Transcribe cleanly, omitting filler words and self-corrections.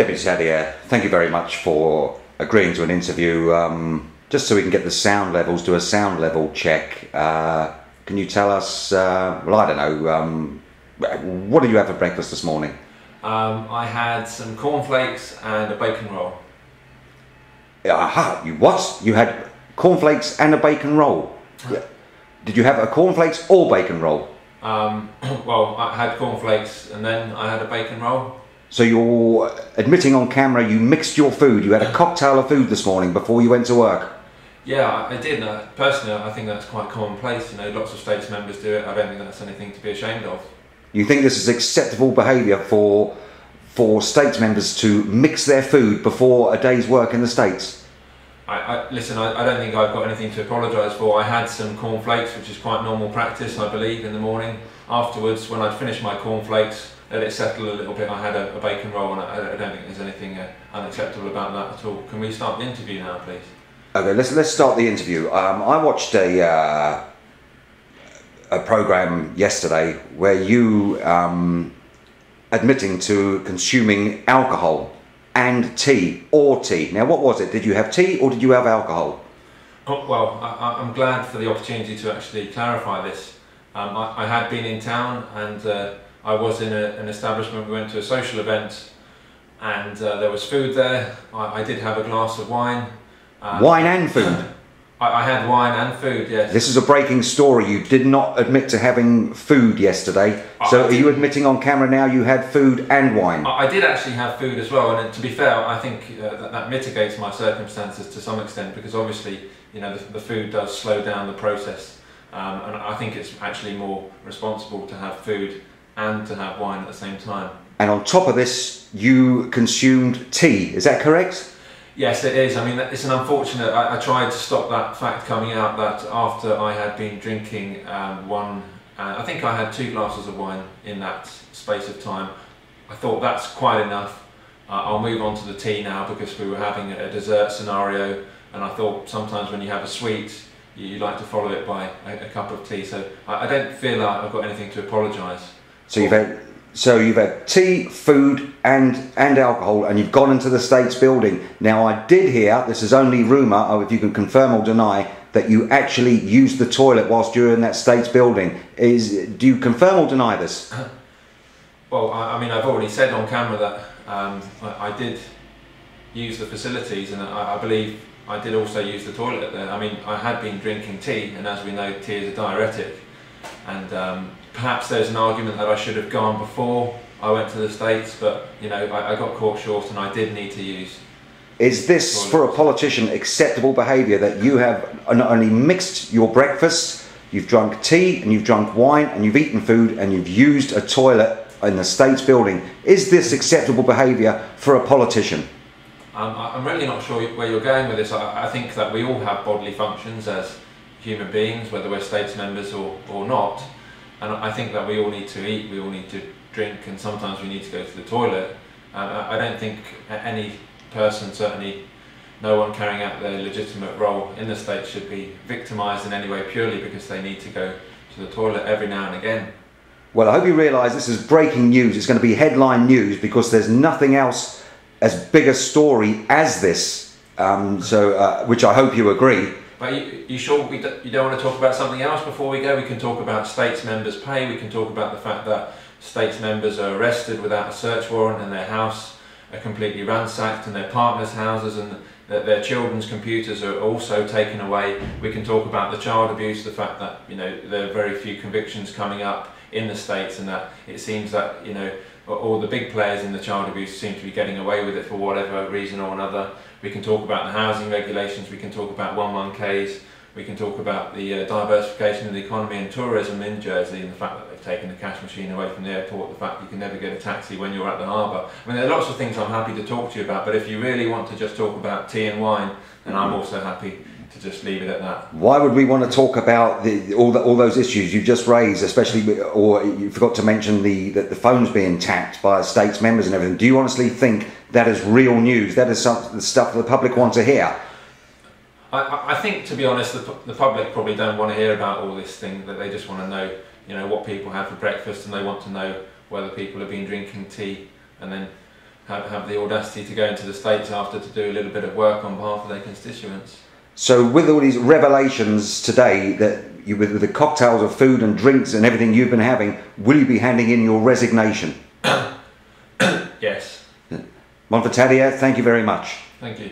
Deputy Sadier, thank you very much for agreeing to an interview. Just so we can get the sound levels, do a sound level check. Can you tell us, well, I don't know, what did you have for breakfast this morning? I had some cornflakes and a bacon roll. Aha, you what? You had cornflakes and a bacon roll? Did you have a cornflakes or bacon roll? Well, I had cornflakes and then I had a bacon roll. So you're admitting on camera you mixed your food, you had a cocktail of food this morning before you went to work? Yeah, I did. Personally, I think that's quite commonplace. You know, lots of states members do it. I don't think that's anything to be ashamed of. You think this is acceptable behaviour for states members to mix their food before a day's work in the States? Listen, I don't think I've got anything to apologise for. I had some cornflakes, which is quite normal practice, I believe, in the morning. Afterwards, when I'd finished my cornflakes, let it settle a little bit, I had a bacon roll, and I don't think there's anything unacceptable about that at all. Can we start the interview now, please? Okay, let's start the interview. I watched a programme yesterday where you admitting to consuming alcohol and tea, or tea. Now, what was it? Did you have tea or did you have alcohol? Oh, well, I'm glad for the opportunity to actually clarify this. I had been in town and I was in an establishment. We went to a social event and there was food there. I did have a glass of wine. Wine and food? I had wine and food, yes. This is a breaking story. You did not admit to having food yesterday. So are you admitting on camera now you had food and wine? I did actually have food as well, and to be fair, I think that mitigates my circumstances to some extent, because obviously, you know, the food does slow down the process. And I think it's actually more responsible to have food and to have wine at the same time. And on top of this, you consumed tea, is that correct? Yes, it is. I mean, it's an unfortunate. I tried to stop that fact coming out that after I had been drinking I think I had 2 glasses of wine in that space of time. I thought that's quite enough. I'll move on to the tea now, because we were having a dessert scenario, and I thought sometimes when you have a sweet, you like to follow it by a cup of tea. So I don't feel like I've got anything to apologise. So you've had tea, food and alcohol, and you've gone into the States building. Now, I did hear, this is only rumour, if you can confirm or deny, that you actually used the toilet whilst you were in that States building. Do you confirm or deny this? Well, I mean, I've already said on camera that I did use the facilities, and I believe I did also use the toilet there. I mean, I had been drinking tea, and as we know, tea is a diuretic. And perhaps there's an argument that I should have gone before I went to the States, but you know, I got caught short and I did need to use. Is this, for a politician, acceptable behaviour that you have not only mixed your breakfast, you've drunk tea and you've drunk wine and you've eaten food and you've used a toilet in the States building? Is this acceptable behaviour for a politician? I'm really not sure where you're going with this. I think that we all have bodily functions as human beings, whether we're States members or not. And I think that we all need to eat, we all need to drink, and sometimes we need to go to the toilet. I don't think any person, certainly no one carrying out their legitimate role in the States, should be victimised in any way purely because they need to go to the toilet every now and again. Well, I hope you realise this is breaking news. It's going to be headline news, because there's nothing else as big a story as this, which I hope you agree. But you sure you don't want to talk about something else before we go? We can talk about States members' pay. We can talk about the fact that States members are arrested without a search warrant, and their house are completely ransacked, and their partners' houses and their children's computers are also taken away. We can talk about the child abuse, the fact that, you know, there are very few convictions coming up in the States, and that it seems that, you know, all the big players in the child abuse seem to be getting away with it for whatever reason or another. We can talk about the housing regulations, we can talk about 111Ks, we can talk about the diversification of the economy and tourism in Jersey, and the fact that they've taken the cash machine away from the airport, the fact you can never get a taxi when you're at the harbour. I mean, there are lots of things I'm happy to talk to you about, but if you really want to just talk about tea and wine, then I'm also happy to just leave it at that. Why would we want to talk about all those issues you just raised, especially, or you forgot to mention the phones being tapped by States members and everything? Do you honestly think that is real news? That is the stuff the public want to hear? I think, to be honest, the public probably don't want to hear about all this thing, that they just want to know, you know, what people have for breakfast, and they want to know whether people have been drinking tea and then have the audacity to go into the States after to do a little bit of work on behalf of their constituents. So with all these revelations today, that you, with the cocktails of food and drinks and everything you've been having, will you be handing in your resignation? Yes. Monfortadia, thank you very much. Thank you.